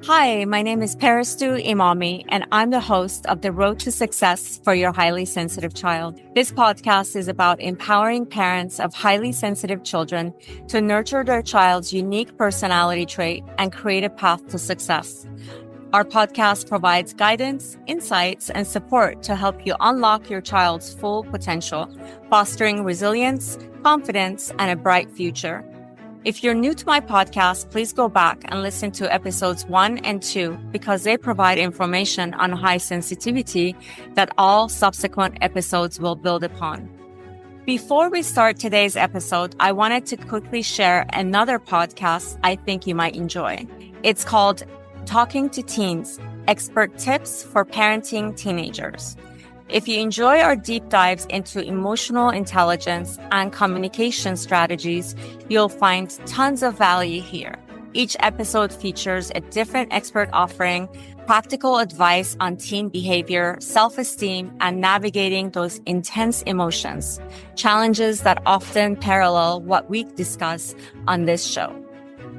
Hi, my name is Parastoo Imami, and I'm the host of The Road to Success for Your Highly Sensitive Child. This podcast is about empowering parents of highly sensitive children to nurture their child's unique personality trait and create a path to success. Our podcast provides guidance, insights, and support to help you unlock your child's full potential, fostering resilience, confidence, and a bright future. If you're new to my podcast, please go back and listen to episodes 1 and 2 because they provide information on high sensitivity that all subsequent episodes will build upon. Before we start today's episode, I wanted to quickly share another podcast I think you might enjoy. It's called Talking to Teens, Expert Tips for Parenting Teenagers. If you enjoy our deep dives into emotional intelligence and communication strategies, you'll find tons of value here. Each episode features a different expert offering practical advice on teen behavior, self-esteem, and navigating those intense emotions, challenges that often parallel what we discuss on this show.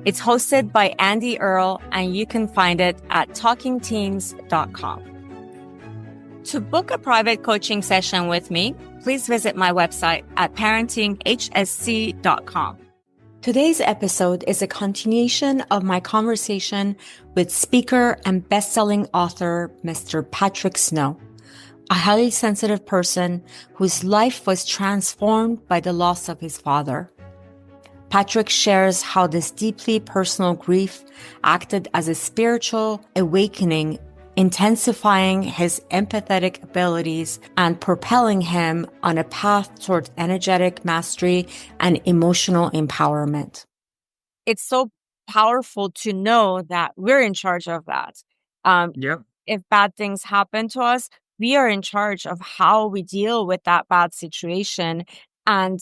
It's hosted by Andy Earl, and you can find it at talkingteens.com. To book a private coaching session with me, please visit my website at parentinghsc.com. Today's episode is a continuation of my conversation with speaker and best-selling author, Mr. Patrick Snow, a highly sensitive person whose life was transformed by the loss of his father. Patrick shares how this deeply personal grief acted as a spiritual awakening, intensifying his empathetic abilities and propelling him on a path toward energetic mastery and emotional empowerment. It's so powerful to know that we're in charge of that. Yep. If bad things happen to us, we are in charge of how we deal with that bad situation and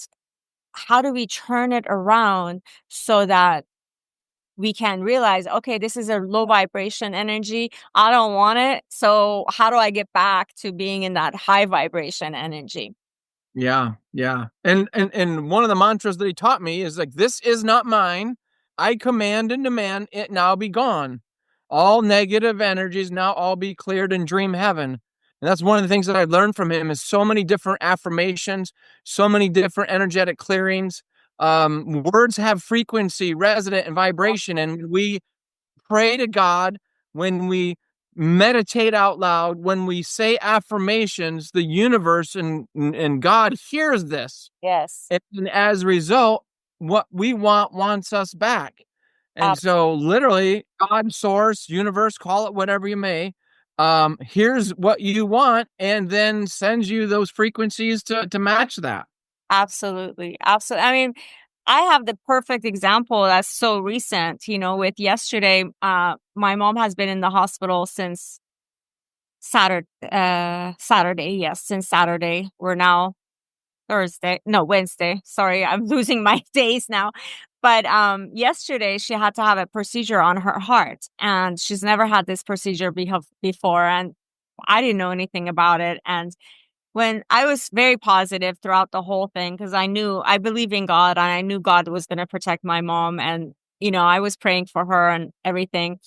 how do we turn it around so that we can realize, okay, this is a low vibration energy. I don't want it. So how do I get back to being in that high vibration energy? Yeah. And one of the mantras that he taught me is like, this is not mine. I command and demand it now be gone. All negative energies now all be cleared in dream heaven. And that's one of the things that I learned from him is so many different affirmations, so many different energetic clearings. Words have frequency, resonant, and vibration. And we pray to God, when we meditate out loud, when we say affirmations, the universe and God hears this. Yes. And as a result, what we want wants us back. And so literally God, source, universe, call it whatever you may, here's what you want and then sends you those frequencies to match that. Absolutely. I mean, I have the perfect example that's so recent, with yesterday, my mom has been in the hospital since Saturday. Yes, since Saturday. We're now Wednesday. Sorry, I'm losing my days now. But yesterday she had to have a procedure on her heart, and she's never had this procedure before, and I didn't know anything about it. And when I was very positive throughout the whole thing, because I believe in God, and I knew God was going to protect my mom, and I was praying for her and everything.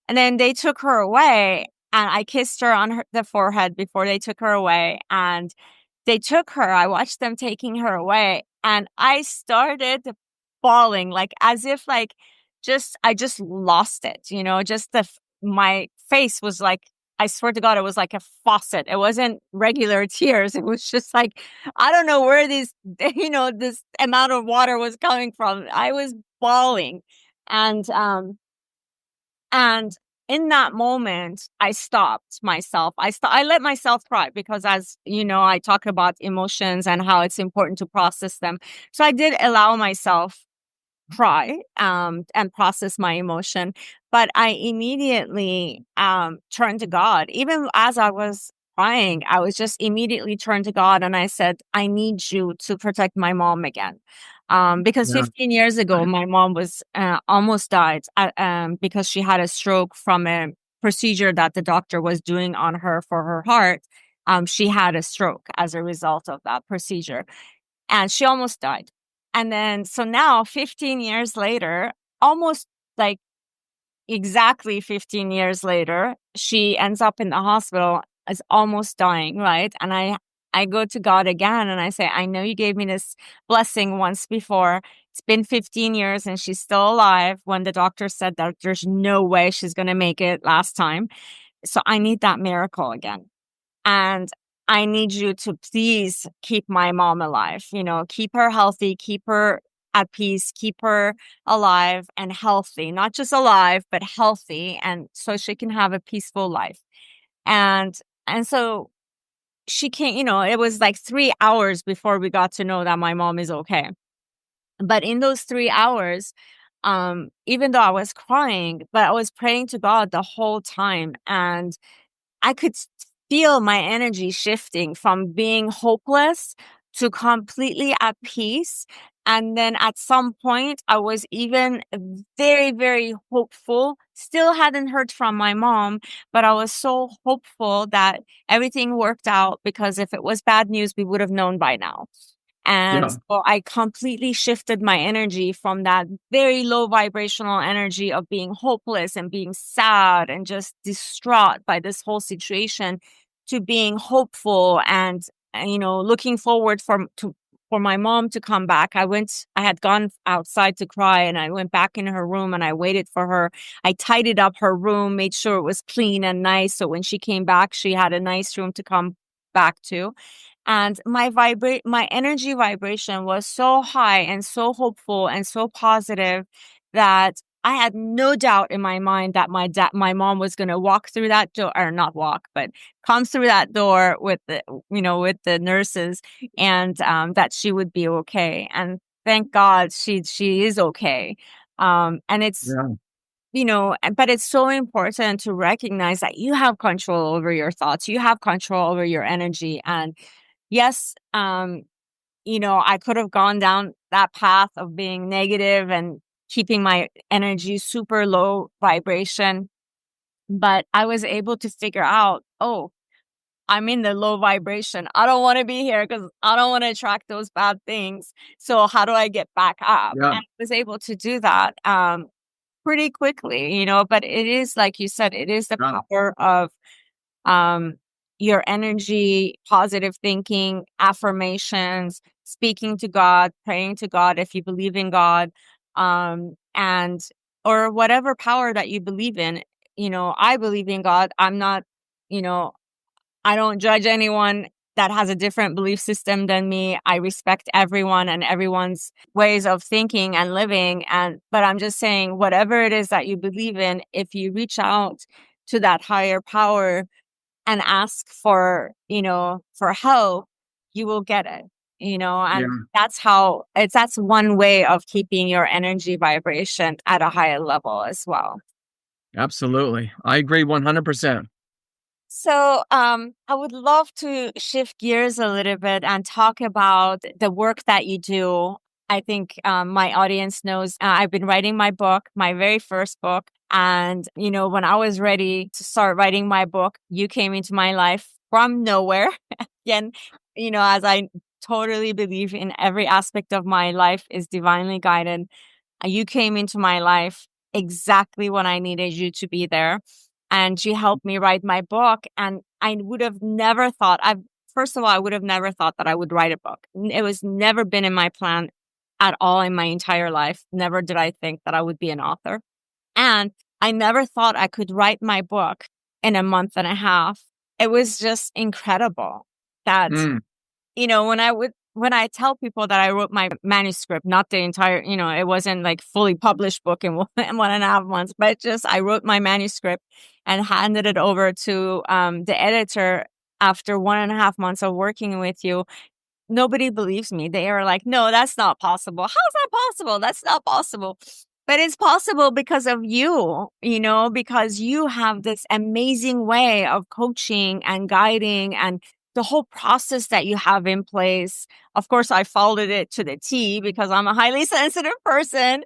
And then they took her away, and I kissed her on the forehead before they took her away. And they took her. I watched them taking her away, and I started bawling, like as if I just lost it, just my face was like, I swear to God, it was like a faucet. It wasn't regular tears. It was just like, I don't know where this amount of water was coming from. I was bawling. And in that moment, I stopped myself. I let myself cry because, as you know, I talk about emotions and how it's important to process them. So I did allow myself cry and process my emotion, but I immediately turned to God. Even as I was crying, I was just immediately turned to God, and I said, I need you to protect my mom again. Because Yeah. 15 years ago, my mom was almost died because she had a stroke from a procedure that the doctor was doing on her for her heart. She had a stroke as a result of that procedure, and she almost died. And then, so now 15 years later, almost like exactly 15 years later, she ends up in the hospital, is almost dying, right? And I go to God again and I say, I know you gave me this blessing once before. It's been 15 years and she's still alive when the doctor said that there's no way she's going to make it last time. So I need that miracle again. And I need you to please keep my mom alive, keep her healthy, keep her at peace, keep her alive and healthy, not just alive, but healthy. And so she can have a peaceful life. And, and so she can't, it was like 3 hours before we got to know that my mom is okay. But in those 3 hours, even though I was crying, but I was praying to God the whole time. And I could feel my energy shifting from being hopeless to completely at peace. And then at some point, I was even very, very hopeful. Still hadn't heard from my mom, but I was so hopeful that everything worked out, because if it was bad news, we would have known by now. And Yeah. so I completely shifted my energy from that very low vibrational energy of being hopeless and being sad and just distraught by this whole situation to being hopeful and looking forward for my mom to come back. I had gone outside to cry and I went back in her room and I waited for her. I tidied up her room, made sure it was clean and nice. So when she came back, she had a nice room to come back to. And my energy vibration was so high and so hopeful and so positive that I had no doubt in my mind that my mom was going to walk through that door, or not walk, but come through that door with the nurses, and that she would be okay. And thank God she is okay. And it's, Yeah. but it's so important to recognize that you have control over your thoughts. You have control over your energy. And yes, I could have gone down that path of being negative and keeping my energy super low vibration. But I was able to figure out, oh, I'm in the low vibration. I don't want to be here because I don't want to attract those bad things. So how do I get back up? Yeah. And I was able to do that pretty quickly, but it is, like you said, it is the Yeah. power of um, your energy, positive thinking, affirmations, speaking to God, praying to God if you believe in God, and or whatever power that you believe in. I believe in God. I'm not, you know, I don't judge anyone that has a different belief system than me. I respect everyone and everyone's ways of thinking and living. But I'm just saying, whatever it is that you believe in, if you reach out to that higher power and ask for help, you will get it, Yeah. and that's one way of keeping your energy vibration at a higher level as well. Absolutely. I agree 100%. So, I would love to shift gears a little bit and talk about the work that you do. I think my audience knows I've been writing my book, my very first book. And, when I was ready to start writing my book, you came into my life from nowhere. Again, as I totally believe in every aspect of my life is divinely guided. You came into my life exactly when I needed you to be there. And you helped me write my book. And I would have never thought, first of all, I would have never thought that I would write a book. It was never been in my plan at all in my entire life. Never did I think that I would be an author. And I never thought I could write my book in a month and a half. It was just incredible that Mm. When I tell people that I wrote my manuscript, not the entire, it wasn't like fully published book in 1.5 months, but just I wrote my manuscript and handed it over to the editor after 1.5 months of working with you. Nobody believes me. They are like, no, that's not possible. How's that possible? That's not possible. But it's possible because of you, because you have this amazing way of coaching and guiding and the whole process that you have in place. Of course, I followed it to the T because I'm a highly sensitive person.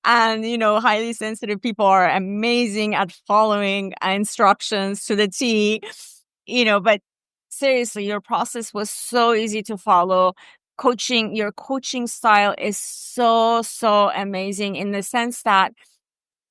And, highly sensitive people are amazing at following instructions to the T, but seriously, your process was so easy to follow. Your coaching style is so, so amazing in the sense that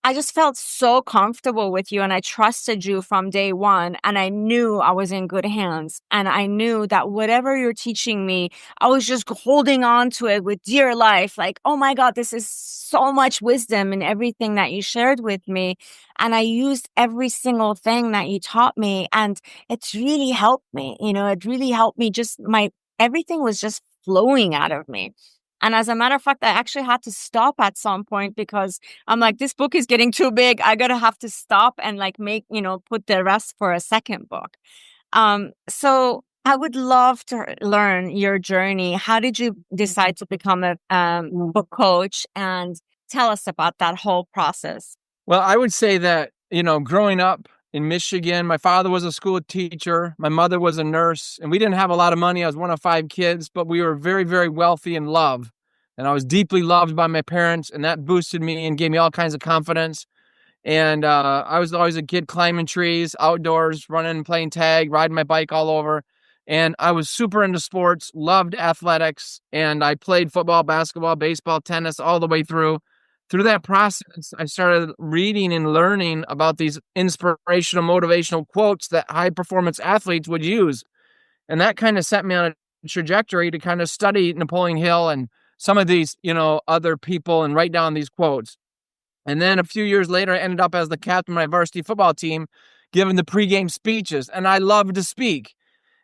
I just felt so comfortable with you and I trusted you from day one. And I knew I was in good hands. And I knew that whatever you're teaching me, I was just holding on to it with dear life. Like, oh my God, this is so much wisdom in everything that you shared with me. And I used every single thing that you taught me. And it's really helped me. It really helped me. Everything was just flowing out of me. And as a matter of fact, I actually had to stop at some point because I'm like, this book is getting too big. I gotta have to stop and like put the rest for a second book. So I would love to learn your journey. How did you decide to become a book coach, and tell us about that whole process? Well, I would say that, growing up in Michigan, my father was a school teacher. My mother was a nurse, and we didn't have a lot of money. I was one of 5 kids, but we were very, very wealthy in love. And I was deeply loved by my parents, and that boosted me and gave me all kinds of confidence. And I was always a kid climbing trees, outdoors, running, playing tag, riding my bike all over. And I was super into sports, loved athletics, and I played football, basketball, baseball, tennis all the way through. Through that process, I started reading and learning about these inspirational, motivational quotes that high performance athletes would use. And that kind of set me on a trajectory to kind of study Napoleon Hill and some of these, other people and write down these quotes. And then a few years later, I ended up as the captain of my varsity football team, giving the pregame speeches. And I loved to speak.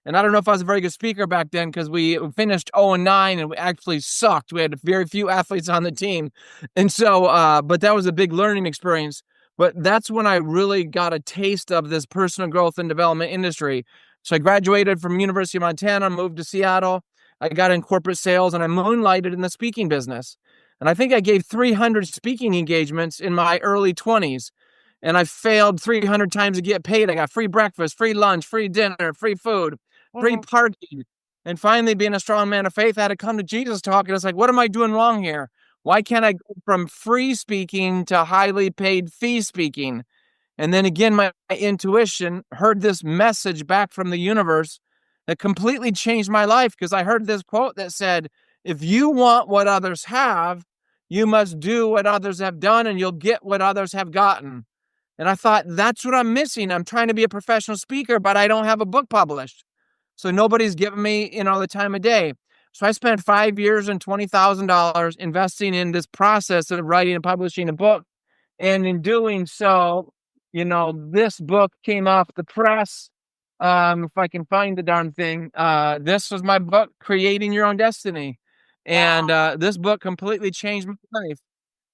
And I don't know if I was a very good speaker back then because we finished 0-9 and we actually sucked. We had very few athletes on the team. And so, but that was a big learning experience. But that's when I really got a taste of this personal growth and development industry. So I graduated from University of Montana, moved to Seattle. I got in corporate sales and I moonlighted in the speaking business. And I think I gave 300 speaking engagements in my early 20s. And I failed 300 times to get paid. I got free breakfast, free lunch, free dinner, free food, free parking. And finally, being a strong man of faith, I had to come to Jesus talk. And it's like, what am I doing wrong here? Why can't I go from free speaking to highly paid fee speaking? And then again, my intuition heard this message back from the universe that completely changed my life, because I heard this quote that said, if you want what others have, you must do what others have done and you'll get what others have gotten. And I thought, that's what I'm missing. I'm trying to be a professional speaker, but I don't have a book published. So nobody's giving me, the time of day. So I spent 5 years and $20,000 investing in this process of writing and publishing a book. And in doing so, this book came off the press. If I can find the darn thing, this was my book, Creating Your Own Destiny. And this book completely changed my life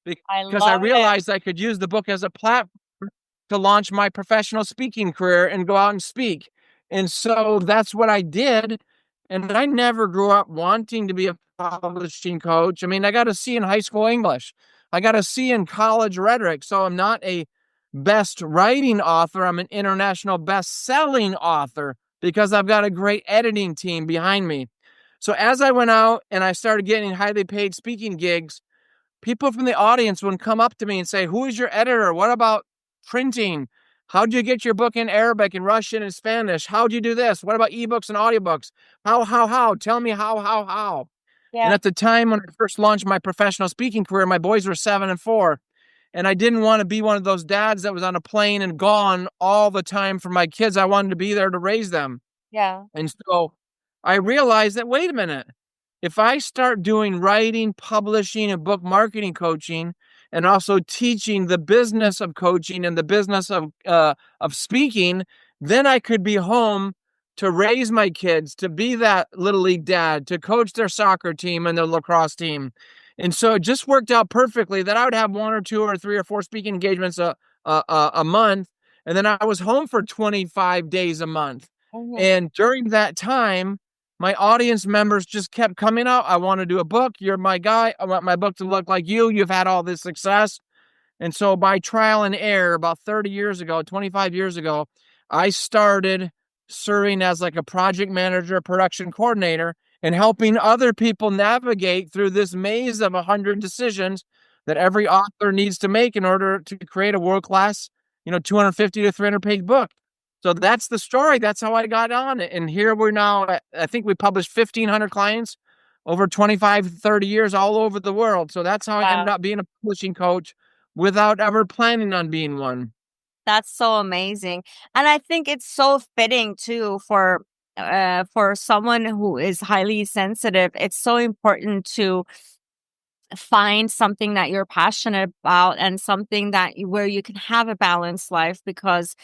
because I realized I could use the book as a platform to launch my professional speaking career and go out and speak. And so that's what I did. And I never grew up wanting to be a publishing coach. I mean, I got a C in high school English. I got a C in college rhetoric. So I'm not a best writing author. I'm an international best-selling author because I've got a great editing team behind me. So as I went out and I started getting highly paid speaking gigs, people from the audience would come up to me and say, who is your editor? What about printing? How'd you get your book in Arabic and Russian and Spanish? How'd you do this? What about ebooks and audiobooks? How? Tell me how. Yeah. And at the time when I first launched my professional speaking career, my boys were 7 and 4. And I didn't want to be one of those dads that was on a plane and gone all the time for my kids. I wanted to be there to raise them. Yeah. And so I realized that, wait a minute, if I start doing writing, publishing, and book marketing coaching, and also teaching the business of coaching and the business of speaking, then I could be home to raise my kids, to be that little league dad, to coach their soccer team and their lacrosse team. And so it just worked out perfectly that I would have 1 or 2 or 3 or 4 speaking engagements a month. And then I was home for 25 days a month. Mm-hmm. And during that time, my audience members just kept coming out. I want to do a book. You're my guy. I want my book to look like you. You've had all this success. And so by trial and error, about 30 years ago, 25 years ago, I started serving as like a project manager, production coordinator, and helping other people navigate through this maze of 100 decisions that every author needs to make in order to create a world-class, 250 to 300-page book. So that's the story. That's how I got on it. And here we're now, I think we published 1,500 clients over 25, 30 years all over the world. So that's how I ended up being a publishing coach without ever planning on being one. That's so amazing. And I think it's so fitting too for someone who is highly sensitive. It's so important to find something that you're passionate about and something that where you can have a balanced life, because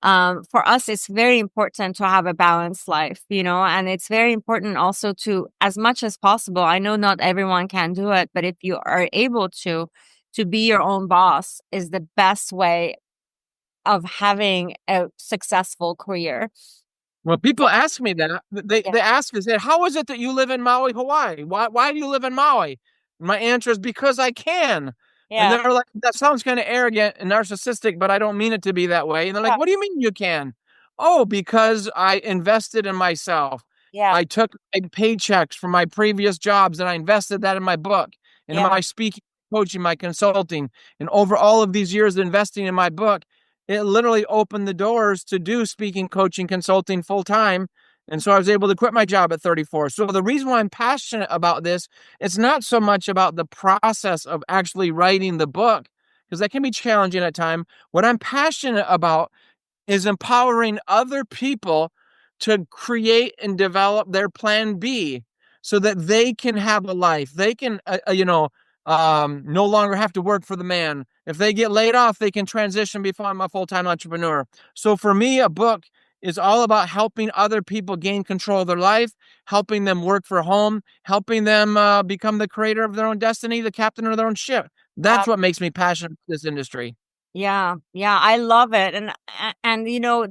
for us it's very important to have a balanced life, and it's very important also to, as much as possible, I know not everyone can do it, but if you are able to be your own boss is the best way of having a successful career. Well, people ask me that. They Yeah. they ask me, say, "How is it that you live in Maui, Hawaii? Why do you live in Maui?" My answer is because I can. And Yeah. they're like, "That sounds kind of arrogant and narcissistic, but I don't mean it to be that way." And they're like, Yeah. "What do you mean you can?" "Oh, because I invested in myself. Yeah. I took my paychecks from my previous jobs and I invested that in my book, in Yeah. my speaking, coaching, my consulting, and over all of these years investing in my book, it literally opened the doors to do speaking, coaching, consulting full time. And so I was able to quit my job at 34. So the reason why I'm passionate about this, it's not so much about the process of actually writing the book, because that can be challenging at times. What I'm passionate about is empowering other people to create and develop their plan B so that they can have a life. They can, no longer have to work for the man. If they get laid off, they can transition, become a full-time entrepreneur. So for me, a book is all about helping other people gain control of their life, helping them work for home, helping them become the creator of their own destiny, the captain of their own ship. That's what makes me passionate about this industry. Yeah, yeah, I love it. And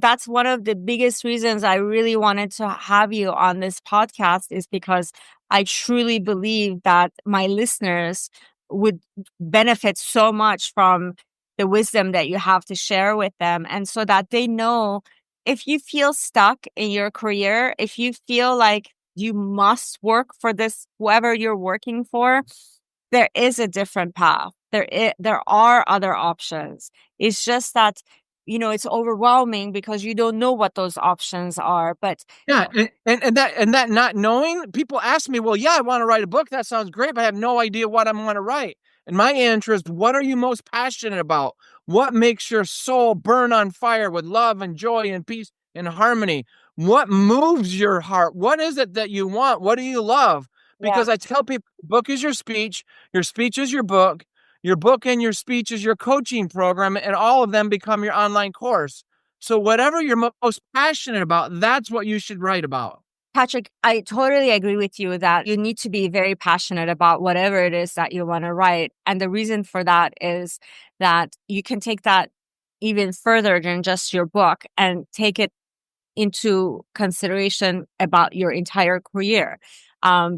that's one of the biggest reasons I really wanted to have you on this podcast, is because I truly believe that my listeners would benefit so much from the wisdom that you have to share with them, and so that they know, if you feel stuck in your career, if you feel like you must work for this whoever you're working for, there is a different path. There are other options. It's just that, it's overwhelming because you don't know what those options are. But Yeah, and that not knowing, people ask me, well, yeah, I want to write a book. That sounds great, but I have no idea what I'm going to write. And my answer is, what are you most passionate about? What makes your soul burn on fire with love and joy and peace and harmony? What moves your heart? What is it that you want? What do you love? yeah, Because I tell people, book is your speech is your book and your speech is your coaching program, and all of them become your online course. So whatever you're most passionate about, that's what you should write about. Patrick, I totally agree with you that you need to be very passionate about whatever it is that you want to write. And the reason for that is that you can take that even further than just your book and take it into consideration about your entire career.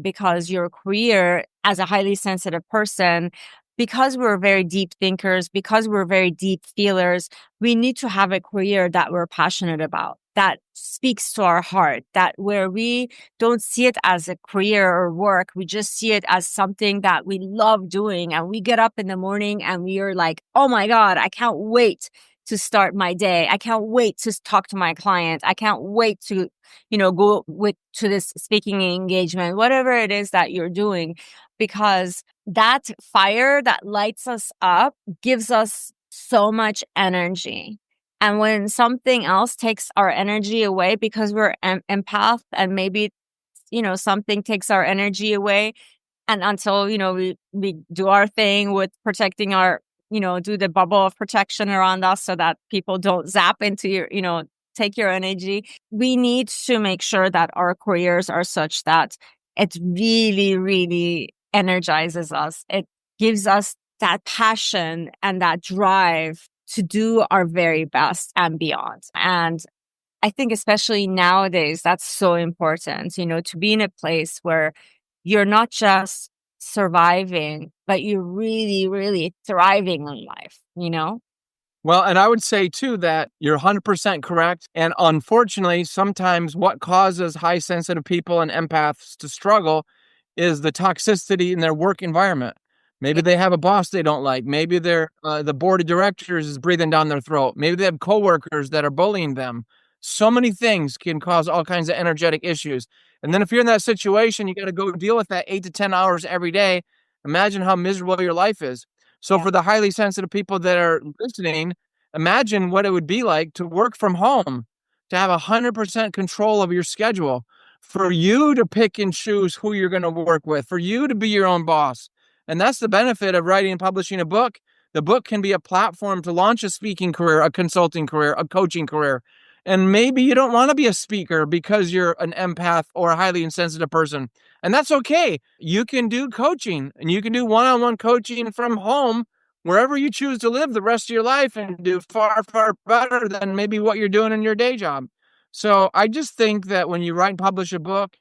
Because your career as a highly sensitive person, because we're very deep thinkers, because we're very deep feelers, we need to have a career that we're passionate about, that speaks to our heart, that where we don't see it as a career or work, we just see it as something that we love doing. And we get up in the morning and we are like, oh my God, I can't wait to start my day. I can't wait to talk to my client. I can't wait to, go to this speaking engagement, whatever it is that you're doing, because that fire that lights us up gives us so much energy. And when something else takes our energy away, because we're empath, and maybe, something takes our energy away, and until, we do our thing with protecting our, do the bubble of protection around us so that people don't zap into your, take your energy. We need to make sure that our careers are such that it really, really energizes us. It gives us that passion and that drive to do our very best and beyond. And I think especially nowadays, that's so important, to be in a place where you're not just surviving, but you're really, really thriving in life. Well, and I would say too that you're 100% correct. And unfortunately, sometimes what causes high sensitive people and empaths to struggle is the toxicity in their work environment. Maybe they have a boss they don't like. Maybe the board of directors is breathing down their throat. Maybe they have coworkers that are bullying them. So many things can cause all kinds of energetic issues. And then if you're in that situation, you got to go deal with that 8 to 10 hours every day. Imagine how miserable your life is. So for the highly sensitive people that are listening, imagine what it would be like to work from home, to have 100% control of your schedule, for you to pick and choose who you're going to work with, for you to be your own boss. And that's the benefit of writing and publishing a book. The book can be a platform to launch a speaking career, a consulting career, a coaching career. And maybe you don't want to be a speaker because you're an empath or a highly insensitive person. And that's okay. You can do coaching and you can do one-on-one coaching from home, wherever you choose to live the rest of your life, and do far, far better than maybe what you're doing in your day job. So I just think that when you write and publish a book,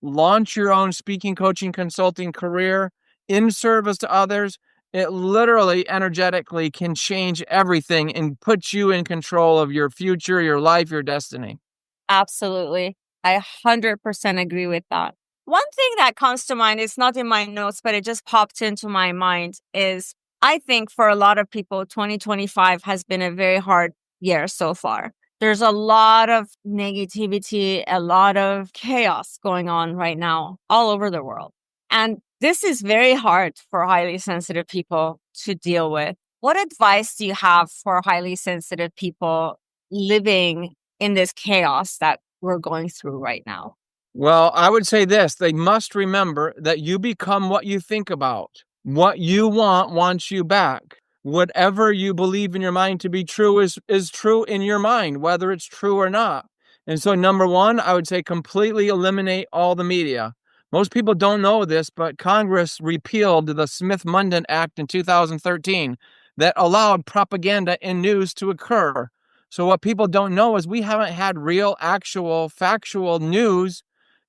launch your own speaking, coaching, consulting career in service to others, it literally energetically can change everything and put you in control of your future, your life, your destiny. Absolutely. I 100% agree with that. One thing that comes to mind, it's not in my notes, but it just popped into my mind, is I think for a lot of people, 2025 has been a very hard year so far. There's a lot of negativity, a lot of chaos going on right now all over the world. And this is very hard for highly sensitive people to deal with. What advice do you have for highly sensitive people living in this chaos that we're going through right now? Well, I would say this: they must remember that you become what you think about. What you want wants you back. Whatever you believe in your mind to be true is true in your mind, whether it's true or not. And so, number one, I would say completely eliminate all the media. Most people don't know this, but Congress repealed the Smith-Mundt Act in 2013 that allowed propaganda in news to occur. So what people don't know is we haven't had real, actual, factual news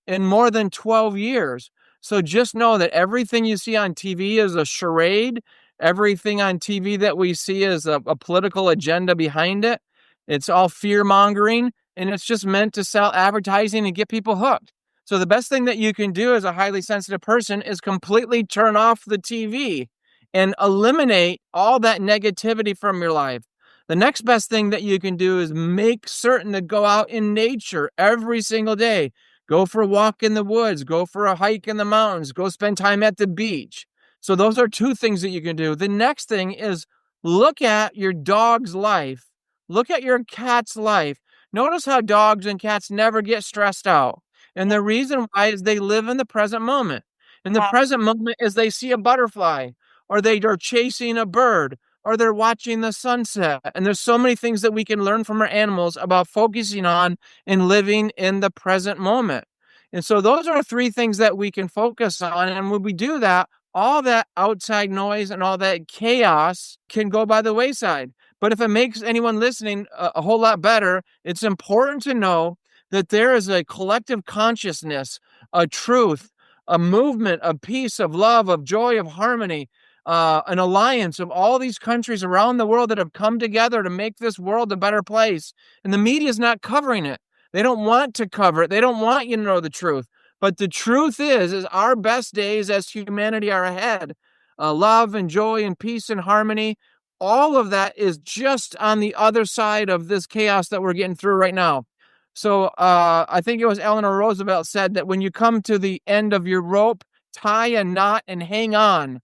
in more than 12 years. So just know that everything you see on TV is a charade. Everything on TV that we see is a political agenda behind it. It's all fear mongering, and it's just meant to sell advertising and get people hooked. So the best thing that you can do as a highly sensitive person is completely turn off the TV and eliminate all that negativity from your life. The next best thing that you can do is make certain to go out in nature every single day. Go for a walk in the woods, go for a hike in the mountains, go spend time at the beach. So those are two things that you can do. The next thing is look at your dog's life. Look at your cat's life. Notice how dogs and cats never get stressed out. And the reason why is they live in the present moment. In the present moment is they see a butterfly, or they are chasing a bird, or they're watching the sunset. And there's so many things that we can learn from our animals about focusing on and living in the present moment. And so those are three things that we can focus on. And when we do that, all that outside noise and all that chaos can go by the wayside. But if it makes anyone listening a whole lot better, it's important to know that there is a collective consciousness, a truth, a movement of peace, of love, of joy, of harmony, an alliance of all these countries around the world that have come together to make this world a better place. And the media is not covering it. They don't want to cover it. They don't want you to know the truth. But the truth is our best days as humanity are ahead. Love and joy and peace and harmony, all of that is just on the other side of this chaos that we're getting through right now. So I think it was Eleanor Roosevelt said that when you come to the end of your rope, tie a knot and hang on.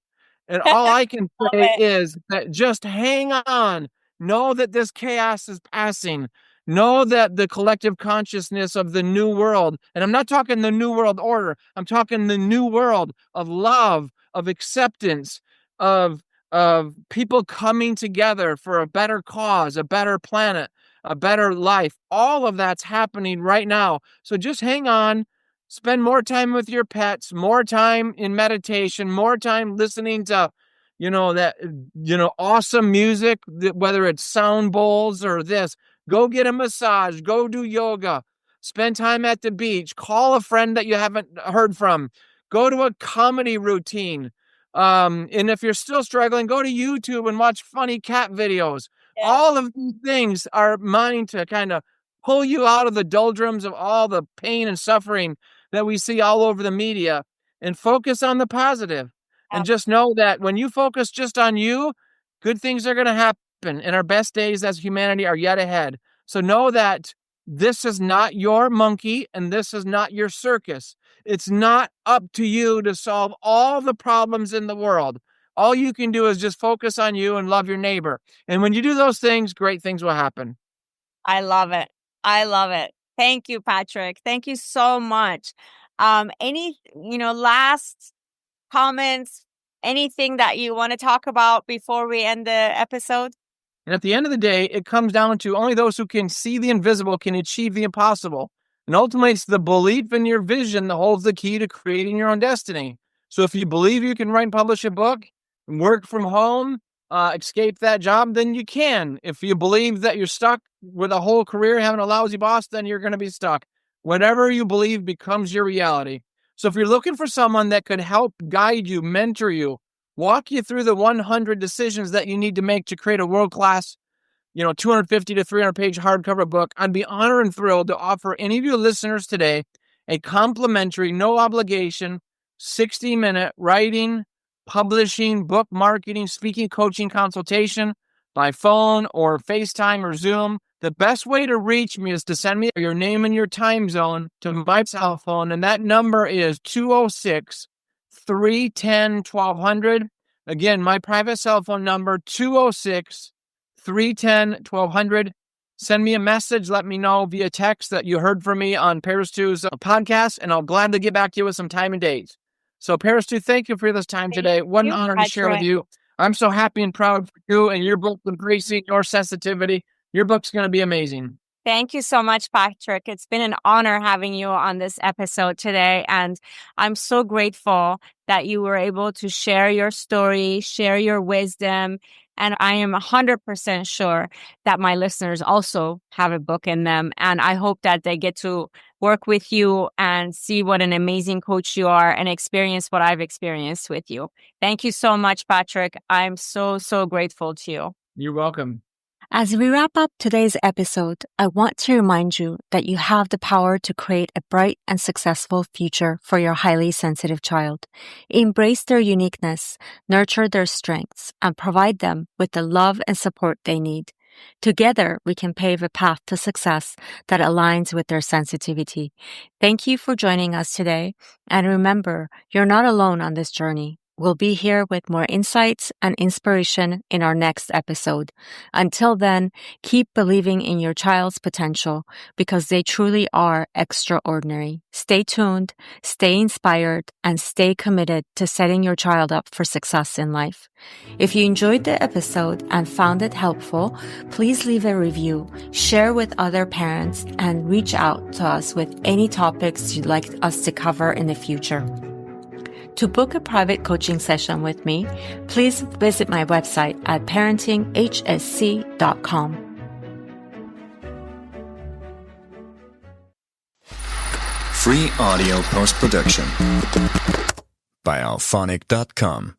And all I can say is that just hang on. Know that this chaos is passing. Know that the collective consciousness of the new world, and I'm not talking the new world order, I'm talking the new world of love, of acceptance, of people coming together for a better cause, a better planet, a better life. All of that's happening right now. So just hang on. Spend more time with your pets, more time in meditation, more time listening to, awesome music, whether it's sound bowls or this. Go get a massage, go do yoga, spend time at the beach, call a friend that you haven't heard from, go to a comedy routine. And if you're still struggling, go to YouTube and watch funny cat videos. Yeah. All of these things are meant to kind of pull you out of the doldrums of all the pain and suffering that we see all over the media and focus on the positive. And just know that when you focus just on you, good things are going to happen. And our best days as humanity are yet ahead. So know that this is not your monkey and this is not your circus. It's not up to you to solve all the problems in the world. all you can do is just focus on you and love your neighbor. And when you do those things, great things will happen. I love it. I love it. Thank you, Patrick. Thank you so much. Any, last comments, anything that you want to talk about before we end the episode? And at the end of the day, it comes down to only those who can see the invisible can achieve the impossible. And ultimately, it's the belief in your vision that holds the key to creating your own destiny. So if you believe you can write and publish a book, work from home, escape that job, then you can. If you believe that you're stuck with a whole career having a lousy boss, then you're going to be stuck. Whatever you believe becomes your reality. So if you're looking for someone that could help guide you, mentor you, walk you through the 100 decisions that you need to make to create a world-class, 250 to 300-page hardcover book, I'd be honored and thrilled to offer any of you listeners today a complimentary, no obligation, 60-minute writing, publishing, book marketing, speaking, coaching consultation by phone or FaceTime or Zoom. The best way to reach me is to send me your name and your time zone to my cell phone, and that number is 206-310-1200. Again, my private cell phone number, 206-310-1200. Send me a message. Let me know via text that you heard from me on Parastoo's podcast, and I'll gladly get back to you with some time and dates. So, Parastoo, thank you for this time today. What an honor to share with you. I'm so happy and proud for you and your book, Embracing Your Sensitivity. Your book's going to be amazing. Thank you so much, Patrick. It's been an honor having you on this episode today. And I'm so grateful that you were able to share your story, share your wisdom. And I am 100% sure that my listeners also have a book in them. And I hope that they get to work with you and see what an amazing coach you are and experience what I've experienced with you. Thank you so much, Patrick. I'm so, so grateful to you. You're welcome. As we wrap up today's episode, I want to remind you that you have the power to create a bright and successful future for your highly sensitive child. Embrace their uniqueness, nurture their strengths, and provide them with the love and support they need. Together, we can pave a path to success that aligns with their sensitivity. Thank you for joining us today. And remember, you're not alone on this journey. We'll be here with more insights and inspiration in our next episode. Until then, keep believing in your child's potential because they truly are extraordinary. Stay tuned, stay inspired, and stay committed to setting your child up for success in life. If you enjoyed the episode and found it helpful, please leave a review, share with other parents, and reach out to us with any topics you'd like us to cover in the future. To book a private coaching session with me, please visit my website at parentinghsc.com. Free audio post-production by alphonic.com.